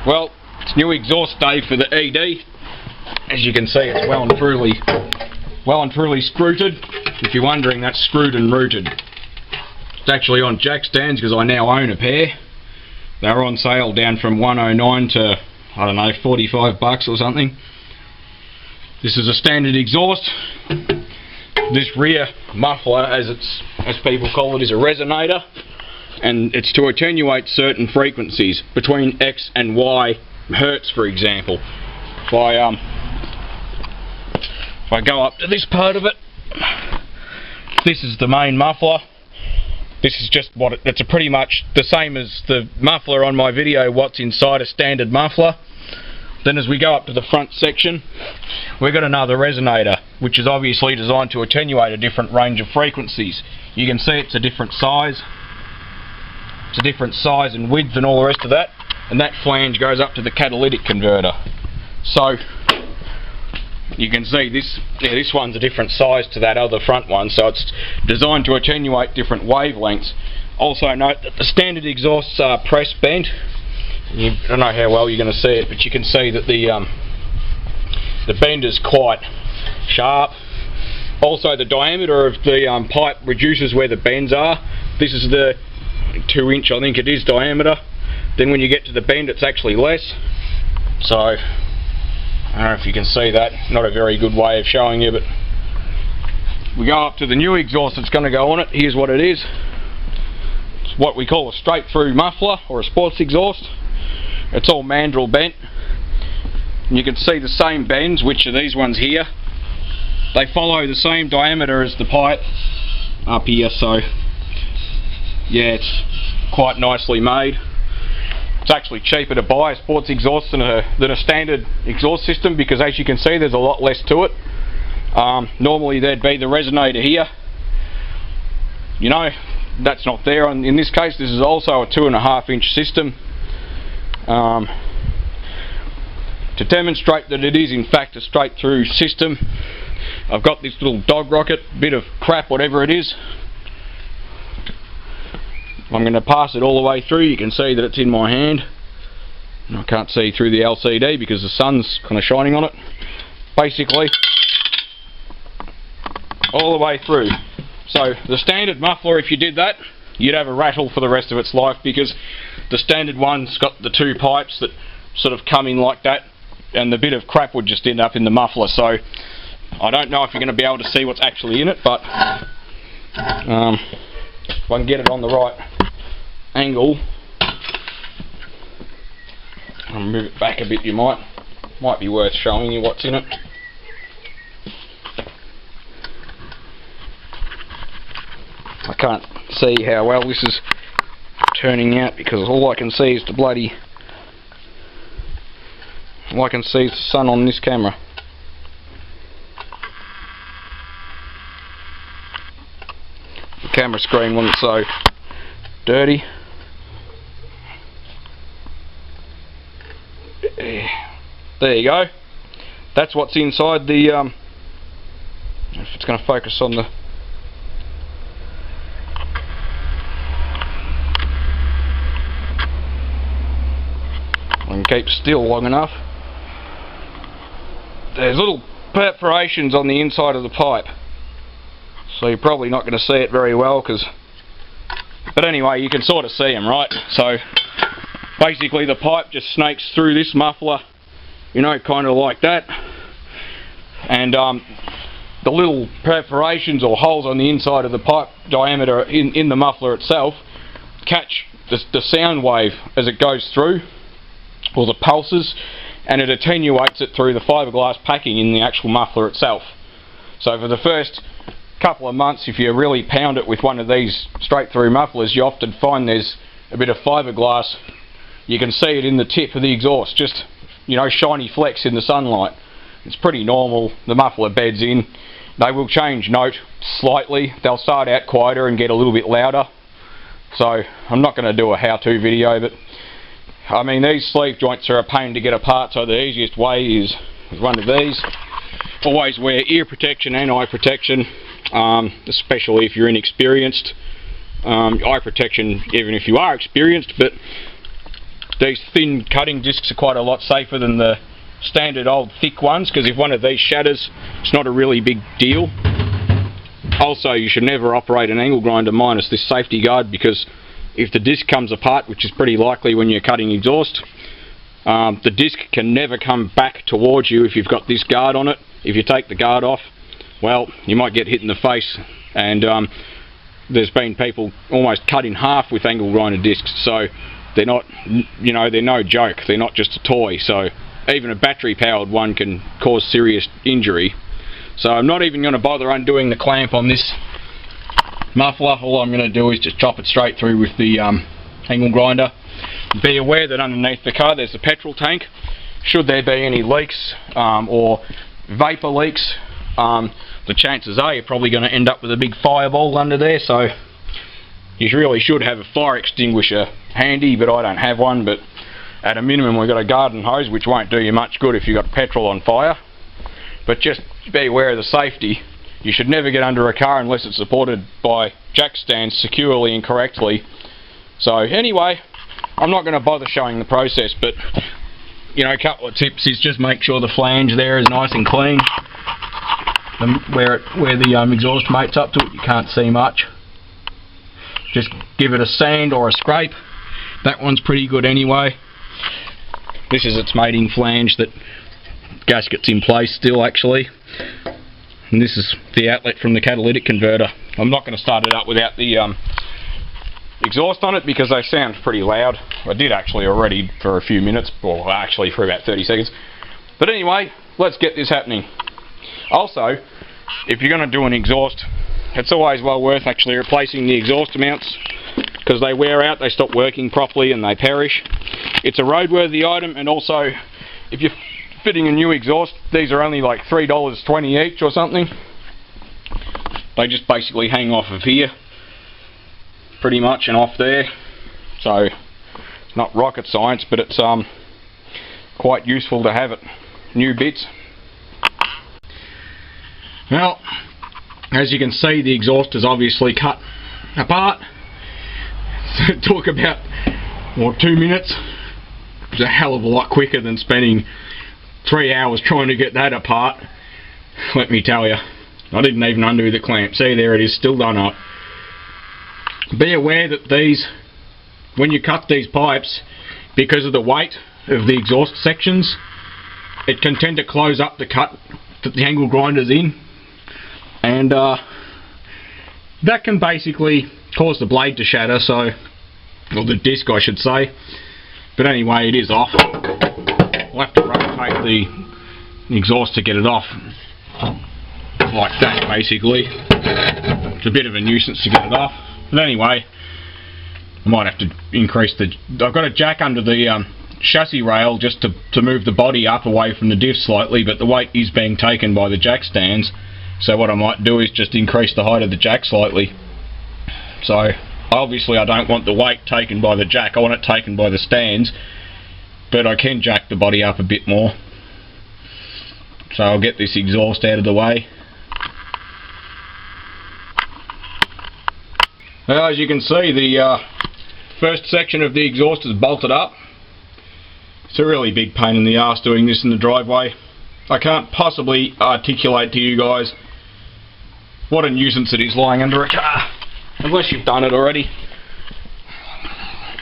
Well, it's new exhaust day for the ED. As you can see, it's well and truly scruted. If you're wondering, that's screwed and rooted. It's actually on jack stands because I now own a pair. They're on sale down from $109 to, I don't know, $45 or something. This is a standard exhaust. This rear muffler, as people call it, is a resonator, and it's to attenuate certain frequencies between X and Y hertz, for example. If I go up to this part of it, this is the main muffler. This is just what it's pretty much the same as the muffler on my video, what's inside a standard muffler. Then as we go up to the front section, we've got another resonator, which is obviously designed to attenuate a different range of frequencies. You can see it's a different size. It's a different size and width and all the rest of that. And that flange goes up to the catalytic converter. So you can see this one's a different size to that other front one, so it's designed to attenuate different wavelengths. Also note that the standard exhausts are press bent. I don't know how well you're going to see it, but you can see that the bend is quite sharp. Also, the diameter of the pipe reduces where the bends are. This is the 2-inch, I think it is, diameter. Then when you get to the bend, it's actually less. So I don't know if you can see that. Not a very good way of showing you, but we go up to the new exhaust that's going to go on it. Here's what it is. It's what we call a straight-through muffler or a sports exhaust. It's all mandrel bent. And you can see the same bends, which are these ones here. They follow the same diameter as the pipe up here, so yeah, it's quite nicely made. It's actually cheaper to buy a sports exhaust than a standard exhaust system, because as you can see, there's a lot less to it. Normally there'd be the resonator here. You know, that's not there. In this case, this is also a 2.5-inch system. To demonstrate that it is in fact a straight through system, I've got this little dog rocket, bit of crap, whatever it is. I'm going to pass it all the way through. You can see that it's in my hand. I can't see through the LCD because the sun's kind of shining on it. Basically, all the way through. So the standard muffler, if you did that, you'd have a rattle for the rest of its life, because the standard one's got the 2 pipes that sort of come in like that, and the bit of crap would just end up in the muffler. So I don't know if you're going to be able to see what's actually in it, but if I can get it on the right angle, I'll move it back a bit, might be worth showing you what's in it. I can't see how well this is turning out because all I can see is the sun on this camera. The camera screen wasn't so dirty. There you go. That's what's inside the if it's going to focus on the and keep still long enough. There's little perforations on the inside of the pipe, so you're probably not going to see it very well, but anyway, you can sort of see them, right? So basically the pipe just snakes through this muffler, you know, kind of like that, and the little perforations or holes on the inside of the pipe diameter in the muffler itself catch the sound wave as it goes through, or the pulses, and it attenuates it through the fiberglass packing in the actual muffler itself. So for the first couple of months, if you really pound it with one of these straight through mufflers, you often find there's a bit of fiberglass. You can see it in the tip of the exhaust, just, you know, shiny flecks in the sunlight. It's pretty normal. The muffler beds in. They will change note slightly. They'll start out quieter and get a little bit louder. So I'm not going to do a how-to video, but I mean, these sleeve joints are a pain to get apart, so the easiest way is with one of these. Always wear ear protection and eye protection, especially if you're inexperienced. Eye protection even if you are experienced, but these thin cutting discs are quite a lot safer than the standard old thick ones, because if one of these shatters, it's not a really big deal. Also, you should never operate an angle grinder minus this safety guard, because if the disc comes apart, which is pretty likely when you're cutting exhaust, the disc can never come back towards you if you've got this guard on it. If you take the guard off, well, you might get hit in the face, and there's been people almost cut in half with angle grinder discs, so they're not, you know, they're no joke. They're not just a toy, so even a battery powered one can cause serious injury. So I'm not even going to bother undoing the clamp on this muffler. All I'm going to do is just chop it straight through with the angle grinder. Be aware that underneath the car there's a petrol tank. Should there be any leaks or vapour leaks, the chances are you're probably going to end up with a big fireball under there, so you really should have a fire extinguisher handy, but I don't have one. But at a minimum we've got a garden hose, which won't do you much good if you've got petrol on fire. But just be aware of the safety. You should never get under a car unless it's supported by jack stands securely and correctly. So anyway, I'm not going to bother showing the process, but you know, a couple of tips is just make sure the flange there is nice and clean. Where the exhaust mates up to it, you can't see much. Just give it a sand or a scrape. That one's pretty good anyway. This is its mating flange that gasket's in place still, actually. And this is the outlet from the catalytic converter. I'm not going to start it up without the exhaust on it, because they sound pretty loud. I did actually already for a few minutes, or actually for about 30 seconds. But anyway, let's get this happening. Also, if you're going to do an exhaust, it's always well worth actually replacing the exhaust mounts, because they wear out, they stop working properly and they perish. It's a roadworthy item, and also if you're fitting a new exhaust, these are only like $3.20 each or something. They just basically hang off of here pretty much and off there, so it's not rocket science, but it's quite useful to have it. New bits. Well, as you can see, the exhaust is obviously cut apart. So it took about 2 minutes. It was a hell of a lot quicker than spending 3 hours trying to get that apart. Let me tell you, I didn't even undo the clamp. See, there it is, still done up. Be aware that these, when you cut these pipes, because of the weight of the exhaust sections, it can tend to close up the cut that the angle grinder's in, and that can basically cause the blade to shatter, so, or the disc I should say. But anyway, it is off. We'll have to rotate the exhaust to get it off, like that basically. It's a bit of a nuisance to get it off, but anyway, I might have to increase the... I've got a jack under the chassis rail just to move the body up away from the diff slightly, but the weight is being taken by the jack stands, so what I might do is just increase the height of the jack slightly. So obviously I don't want the weight taken by the jack, I want it taken by the stands, but I can jack the body up a bit more. So I'll get this exhaust out of the way. Now, as you can see, the first section of the exhaust is bolted up. It's a really big pain in the arse doing this in the driveway. I can't possibly articulate to you guys what a nuisance it is lying under a car, unless you've done it already.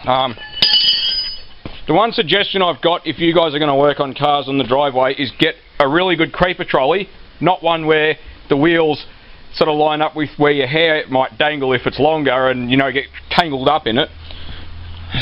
The one suggestion I've got, if you guys are going to work on cars on the driveway, is get a really good creeper trolley, not one where the wheels sort of line up with where your hair might dangle if it's longer and, you know, get tangled up in it.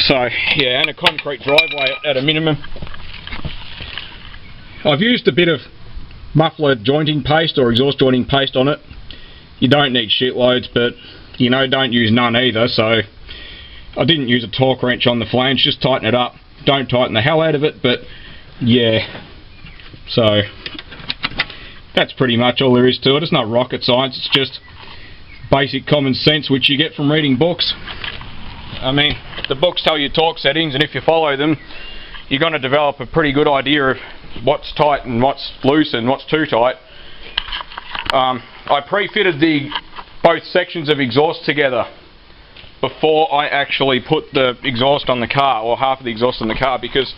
So yeah, and a concrete driveway at a minimum. I've used a bit of muffler jointing paste or exhaust jointing paste on it. You don't need shitloads, but you know, don't use none either. So I didn't use a torque wrench on the flange, just tighten it up. Don't tighten the hell out of it, but yeah. So that's pretty much all there is to it. It's not rocket science, it's just basic common sense which you get from reading books. I mean, the books tell you torque settings, and if you follow them, you're going to develop a pretty good idea of what's tight and what's loose and what's too tight. I pre-fitted both sections of exhaust together before I actually put the exhaust on the car, or half of the exhaust on the car, because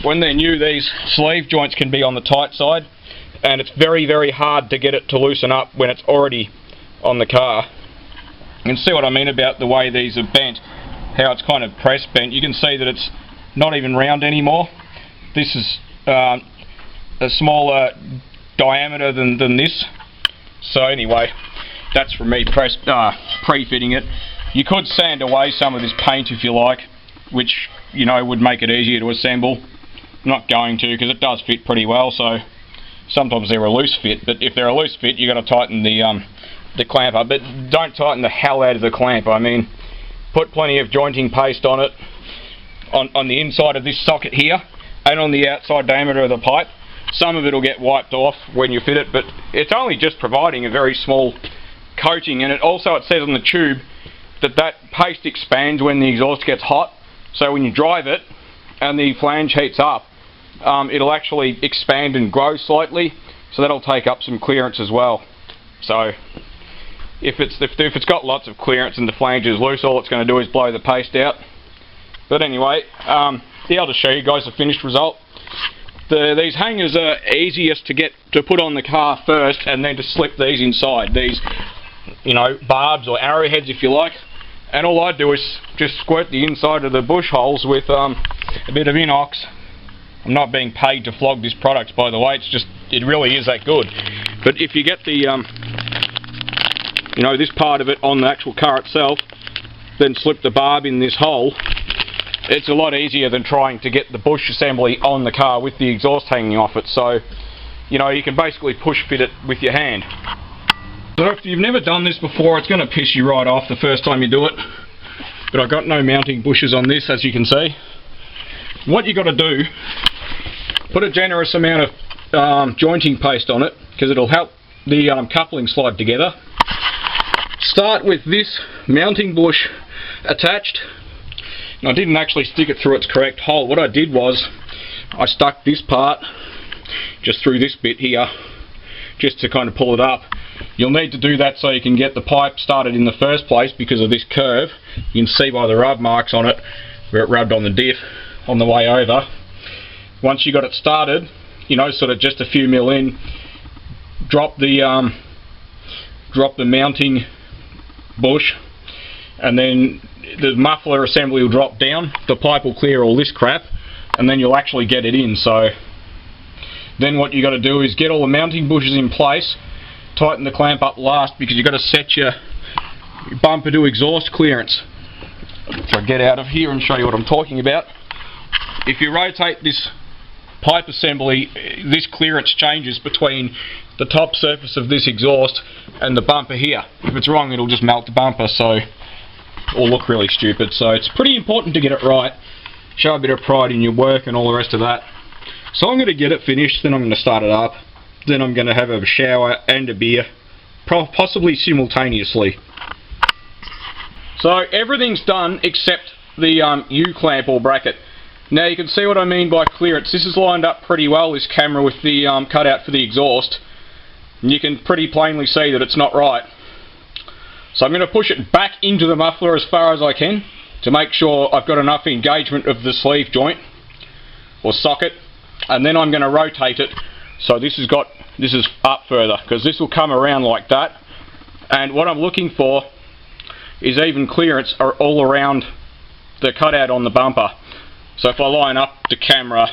when they're new, these sleeve joints can be on the tight side, and it's very, very hard to get it to loosen up when it's already on the car. You can see what I mean about the way these are bent, how it's kind of press bent. You can see that it's not even round anymore. This is a smaller diameter than this. So anyway, that's from me pre-fitting it. You could sand away some of this paint if you like, which, you know, would make it easier to assemble. I'm not going to, because it does fit pretty well, so sometimes they're a loose fit, but if they're a loose fit, you've got to tighten the clamp up, but don't tighten the hell out of the clamp. I mean, put plenty of jointing paste on it, on the inside of this socket here, and on the outside diameter of the pipe. Some of it will get wiped off when you fit it, but it's only just providing a very small coating, and it says on the tube that paste expands when the exhaust gets hot, so when you drive it and the flange heats up, it'll actually expand and grow slightly, so that'll take up some clearance as well. So if it's got lots of clearance and the flange is loose, all it's going to do is blow the paste out. But anyway, I'll just show you guys the finished result. These hangers are easiest to put on the car first, and then to slip these inside. These, you know, barbs or arrowheads if you like. And all I do is just squirt the inside of the bush holes with a bit of inox. I'm not being paid to flog this product, by the way. It really is that good. But if you get the, you know, this part of it on the actual car itself, then slip the barb in this hole, it's a lot easier than trying to get the bush assembly on the car with the exhaust hanging off it. So, you know, you can basically push fit it with your hand. So if you've never done this before, it's going to piss you right off the first time you do it. But I've got no mounting bushes on this, as you can see. What you got to do, put a generous amount of jointing paste on it, because it'll help the coupling slide together. Start with this mounting bush attached. And I didn't actually stick it through its correct hole. What I did was, I stuck this part just through this bit here, just to kind of pull it up. You'll need to do that so you can get the pipe started in the first place because of this curve. You can see by the rub marks on it where it rubbed on the diff on the way over. Once you got it started, you know, sort of just a few mil in, drop the mounting bush, and then the muffler assembly will drop down, the pipe will clear all this crap, and then you'll actually get it in. So then what you got to do is get all the mounting bushes in place, tighten the clamp up last, because you've got to set your bumper to exhaust clearance. So I'll get out of here and show you what I'm talking about. If you rotate this pipe assembly, this clearance changes between the top surface of this exhaust and the bumper here. If it's wrong, it'll just melt the bumper, so it'll look really stupid. So it's pretty important to get it right, show a bit of pride in your work and all the rest of that. So I'm going to get it finished, then I'm going to start it up, then I'm going to have a shower and a beer, possibly simultaneously. So everything's done except the U-clamp or bracket. Now you can see what I mean by clearance. This is lined up pretty well, this camera, with the cutout for the exhaust. And you can pretty plainly see that it's not right. So I'm going to push it back into the muffler as far as I can to make sure I've got enough engagement of the sleeve joint or socket, and then I'm going to rotate it so this is up further, because this will come around like that. And what I'm looking for is even clearance all around the cutout on the bumper. So if I line up the camera,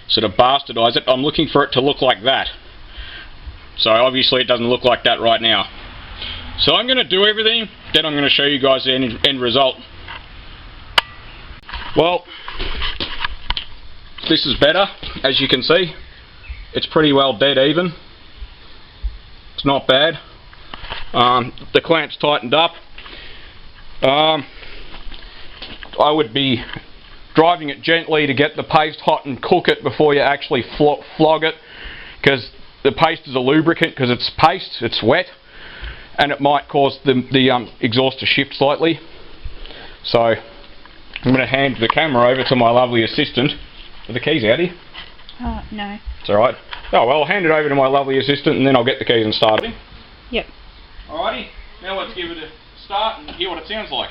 sort of bastardize it, I'm looking for it to look like that. So obviously it doesn't look like that right now. So I'm going to do everything, then I'm going to show you guys the end result. Well, this is better, as you can see. It's pretty well dead even. It's not bad. The clamp's tightened up. I would be driving it gently to get the paste hot and cook it before you actually flog it, because the paste is a lubricant, because it's paste, it's wet, and it might cause the exhaust to shift slightly. So I'm going to hand the camera over to my lovely assistant. Are the keys out here? No. It's alright. Oh well, I'll hand it over to my lovely assistant and then I'll get the keys and start it. Yep. Alrighty, now let's give it a start and hear what it sounds like.